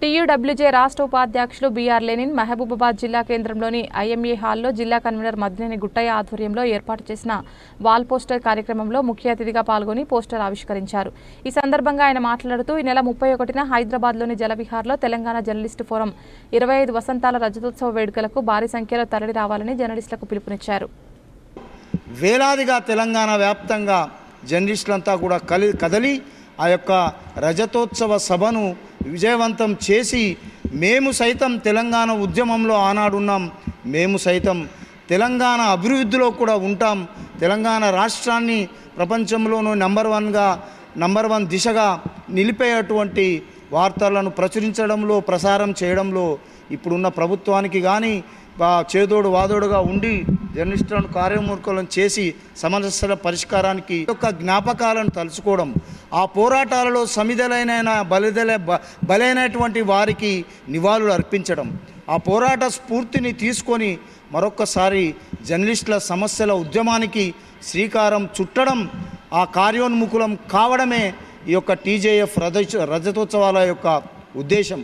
TUWJ రాష్ట్ర ఉపాధ్యక్షులు BR Lenin Mahabubabad జిల్లా కేంద్రంలోని ఐఎంఏ హాల్లో జిల్లా కన్వీనర్ మద్దినేని గుట్టయ్య ఆధ్వర్యంలో ఏర్పాటు చేసిన వాల్ పోస్టర్ కార్యక్రమంలో ముఖ్య అతిథిగా పాల్గొని పోస్టర్ ఆవిష్కరించారు. ఈ సందర్భంగా ఆయన మాట్లాడుతూ ఈ నెల 31న హైదరాబాద్లోని జలవిహార్లో తెలంగాణ జర్నలిస్టు ఫోరం 25 వసంతాల రజతోత్సవ వేడుకలకు భారీ సంఖ్యలో తరలి రావాలని జర్నలిస్టులకు పిలుపునిచ్చారు. వేలాదిగా తెలంగాణ వ్యాప్తంగా జర్నలిస్టులంతా కూడా కదలి ఆ యొక్క రజతోత్సవ సభను విజయవంతం చేసి మేము సైతం తెలంగాణ ఉద్యమంలో ఆనాడున్నాం, మేము సైతం తెలంగాణ అభివృద్ధిలో కూడా ఉంటాం, తెలంగాణ రాష్ట్రాన్ని ప్రపంచంలోనూ నంబర్ 1 దిశగా నిలిపేటువంటి వార్తలను ప్రచురించడంలో ప్రసారం చేయడంలో ఇప్పుడున్న ప్రభుత్వానికి కానీ చేదోడు వాదోడుగా ఉండి జర్నలిస్టులను కార్యమూర్ఖులను చేసి సమస్యల పరిష్కారానికి యొక్క జ్ఞాపకాలను తలుచుకోవడం, ఆ పోరాటాలలో సమిధలైన బలైనటువంటి వారికి నివాళులు అర్పించడం, ఆ పోరాట స్ఫూర్తిని తీసుకొని మరొక్కసారి జర్నలిస్టుల సమస్యల ఉద్యమానికి శ్రీకారం చుట్టడం, ఆ కార్యోన్ముఖులం కావడమే ఈ యొక్క టీజేఎఫ్ రజతోత్సవాల యొక్క ఉద్దేశం.